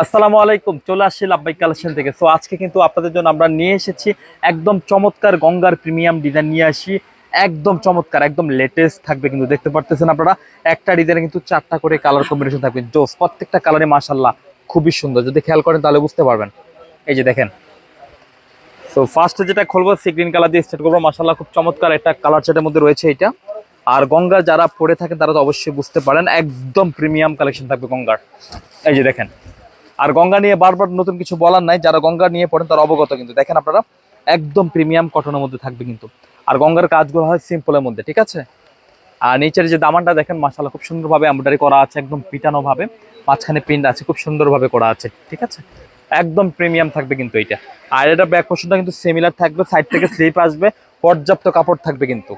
আসসালামু আলাইকুম, চলে আসছি লাভবাই কালেকশন থেকে। সো আজকে কিন্তু আপনাদের জন্য আমরা নিয়ে এসেছি একদম চমৎকার গঙ্গার প্রিমিয়াম ডিজাইন নিয়ে আসি। একদম চমৎকার, একদম লেটেস্ট থাকবে কিন্তু, দেখতে পারতেছেন আপনারা। একটা ডিজাইনে কিন্তু 4টা করে কালার কম্বিনেশন থাকবে। জোস, প্রত্যেকটা কালারে মাশাআল্লাহ খুবই সুন্দর। যদি খেয়াল করেন তাহলে বুঝতে পারবেন। এই যে দেখেন। সো ফার্স্টে যেটা খুলবো সি গ্রিন কালার দিয়ে স্টার্ট করবো। মাশাআল্লাহ খুব চমৎকার একটা কালার চার্টের মধ্যে রয়েছে এটা। আর গঙ্গা যারা পরে থাকেন তারা তো অবশ্যই বুঝতে পারেন, একদম প্রিমিয়াম কালেকশন থাকবে গঙ্গার। এই যে দেখেন। আর গঙ্গা নিয়ে বারবার নতুন কিছু বলার নাই, যারা গঙ্গা নিয়ে পড়েন তারা অবগত। কিন্তু দেখেন আপনারা, একদম প্রিমিয়াম কটনের মধ্যে থাকবে কিন্তু। আর গঙ্গার কাজগুলো হয় সিম্পলের মধ্যে, ঠিক আছে। আর নিচের যে দামানটা দেখেন, মাশাআল্লাহ খুব সুন্দরভাবে এমব্রয়ডারি করা আছে, একদম পিটানো ভাবে। মাঝখানে প্রিন্ট আছে, খুব সুন্দরভাবে করা আছে, ঠিক আছে। একদম প্রিমিয়াম থাকবে কিন্তু এইটা। আর এটা ব্যাক পোর্শনটা কিন্তু সিমিলার থাকবে, সাইড থেকে স্লিপ আসবে, পর্যাপ্ত কাপড় থাকবে কিন্তু।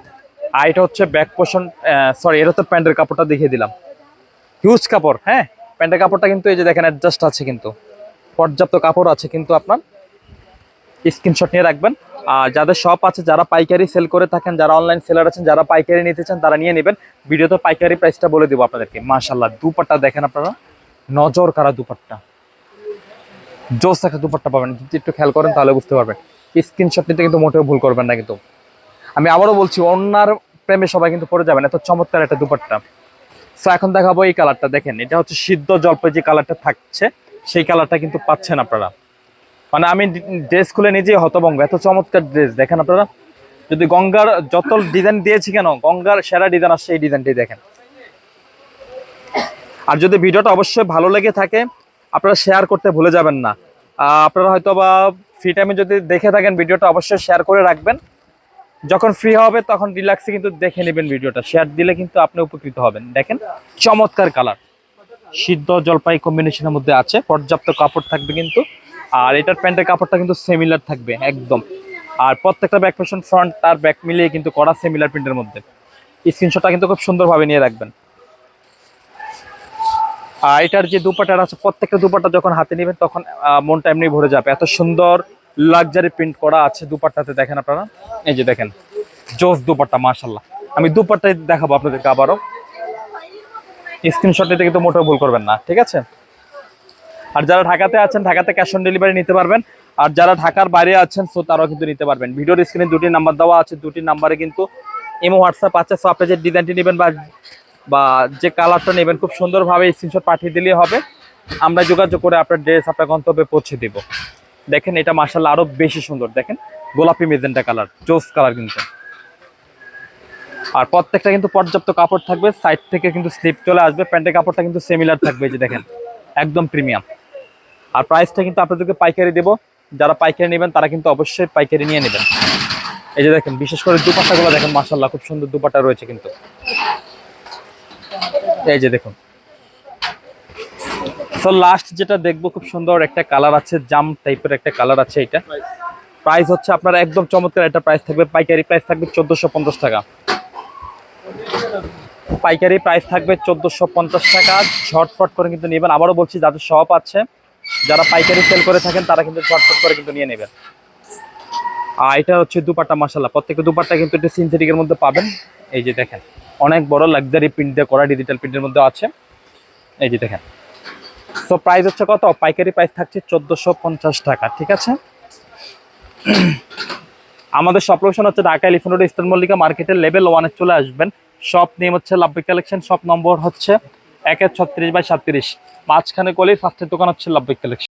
আর এটা হচ্ছে ব্যাক পোর্শন, সরি, এটা তো প্যান্টের কাপড়টা দেখিয়ে দিলাম। হিউজ কাপড়, হ্যাঁ। প্যান্টের কাপড়টা কিন্তু এই যে দেখেন অ্যাডজাস্ট আছে কিন্তু, পর্যাপ্ত কাপড় আছে কিন্তু। আপনার স্ক্রিনশট নিয়ে রাখবেন। আর যাদের শপ আছে, যারা পাইকারি সেল করে থাকেন, যারা অনলাইন সেলার আছেন, যারা পাইকারি নিতে চান তারা নিয়ে নেবেন। ভিডিওতে পাইকারি প্রাইসটা বলে দেবো আপনাদেরকে। মাশাআল্লাহ দুপাট্টা দেখেন আপনারা, নজর কারা দুপাট্টা, জোস একটা দুপাট্টা পাবেন। যদি একটু খেয়াল করেন তাহলে বুঝতে পারবেন। স্ক্রিনশট নিতে কিন্তু মোটেও ভুল করবেন না কিন্তু। আমি আবারও বলছি, অন্যার প্রেমে সবাই কিন্তু পড়ে যাবেন, এত চমৎকার একটা দুপাট্টা। সো এখন দেখাবো এই কালারটা। দেখেন, এটা হচ্ছে সিদ্ধ জলপাই যে কালারটা থাকছে, সেই কালারটা কিন্তু পাচ্ছেন আপনারা। মানে আমি ড্রেস খুলে নিজেই হতভম্ব, এত চমৎকার ড্রেস। দেখেন আপনারা, যদি গঙ্গার যত ডিজাইন দিয়েছি কেন, গঙ্গার সেরা ডিজাইন আসছে এই ডিজাইনটি দেখেন। আর যদি ভিডিওটা অবশ্যই ভালো লেগে থাকে, আপনারা শেয়ার করতে ভুলে যাবেন না। আপনারা হয়তো বা ফ্রি টাইমে যদি দেখে থাকেন ভিডিওটা, অবশ্যই শেয়ার করে রাখবেন। যখন ফ্রি হবে তখন রিল্যাক্সে কিন্তু দেখে নেবেন ভিডিওটা। শেয়ার দিলে কিন্তু আপনি উপকৃত হবেন। দেখেন, চমৎকার কালার, সিদ্ধ জলপাই কম্বিনেশনের মধ্যে আছে, পর্যাপ্ত কাপড় থাকবে কিন্তু। আর এটার প্যান্টের কাপড়টা কিন্তু সিমিলার থাকবে একদম। আর প্রত্যেকটা ব্যাক পোর্শন, ফ্রন্ট আর ব্যাক মিলিয়ে কিন্তু করা সিমিলার প্রিন্টের মধ্যে। স্ক্রিনশটটা কিন্তু খুব সুন্দরভাবে নিয়ে রাখবেন। আর এটার যে দুপাট্টাটা আছে, প্রত্যেকটা দুপাট্টা যখন হাতে নেবেন তখন মনটা এমনি ভরে যাবে। এত সুন্দর লাক্সারি প্রিন্ট করা আছে দুপাট্টাতে। দেখেন আপনারা, এই যে দেখেন, জোস দুপাট্টা মাশাআল্লাহ। আমি দুপাট্টাই দেখাবো আপনাদেরকে আবারও। স্ক্রিনশট নিতে কিন্তু মোটেও ভুল করবেন না, ঠিক আছে। আর যারা ঢাকাতে আছেন, ঢাকাতে ক্যাশ অন ডেলিভারি নিতে পারবেন। আর যারা ঢাকার বাইরে আছেন, সো তারাও কিন্তু নিতে পারবেন। ভিডিওর স্ক্রিনে দুটি নাম্বার দেওয়া আছে, দুটি নাম্বারে কিন্তু ইমো হোয়াটসঅ্যাপ আছে। সো আপনি যে ডিজাইনটি নেবেন বা বা যে কালারটা নেবেন, খুব সুন্দরভাবে স্ক্রিনশট পাঠিয়ে দিলেই হবে। আমরা যোগাযোগ করে আপনার ড্রেস আপনার গন্তব্যে পৌঁছে দিব। দেখেন, এটা মাশাআল্লাহ আরো বেশি সুন্দর। দেখেন, গোলাপি মেজেন্টা কালার, জোস কালার কিন্তু। আর প্রত্যেকটা কিন্তু পর্যাপ্ত কাপড় থাকবে, সাইড থেকে কিন্তু স্লিপ চলে আসবে। প্যান্টের কাপড়টা কিন্তু সিমিলার থাকবে, এই যে দেখেন, একদম প্রিমিয়াম। আর প্রাইসটা কিন্তু আপনাদেরকে পাইকারি দেবো। যারা পাইকারি নেবেন তারা কিন্তু অবশ্যই পাইকারি নিয়ে নেবেন। এই যে দেখেন, বিশেষ করে দুপাট্টাগুলো দেখেন, মাশাআল্লাহ খুব সুন্দর দুপাট্টা রয়েছে কিন্তু। এই যে দেখুন। তো লাস্ট যেটা দেখবো, খুব সুন্দর একটা কালার আছে, জাম টাইপের একটা কালার আছে। এটা প্রাইস হচ্ছে আপনার একদম চমৎকার একটা প্রাইস থাকবে। পাইকারি প্রাইস থাকবে 1450 টাকা। পাইকারি প্রাইস থাকবে 1450 টাকা। ঝটপট করে কিন্তু নেবেন। আবারও বলছি, যাদের শপ আছে, যারা পাইকারি সেল করে থাকেন তারা কিন্তু ঝটপট করে কিন্তু নিয়ে নেবেন। আর এটা হচ্ছে দুপাট্টা, মাশাআল্লাহ প্রত্যেকটা দুপাট্টা কিন্তু একটু সিনথেটিকের মধ্যে পাবেন। এই যে দেখেন, অনেক বড় লাক্সারি প্রিন্ট দিয়ে করা, ডিজিটাল প্রিন্টের মধ্যে আছে। এই যে দেখেন। তো প্রাইস হচ্ছে কত? পাইকারি প্রাইস থাকছে 1450 টাকা, ঠিক আছে। আমাদের শপ লোকেশন হচ্ছে Dhaka elephant road, eastern Mallika মার্কেটের লেভেল 1-এ চলে আসবেন। শপ নেম হচ্ছে লাভবাই কালেকশন, শপ নম্বর হচ্ছে 1-36/37। মাঝখানে গলির ফার্স্টের দোকান হচ্ছে লাভবাই কালেকশন।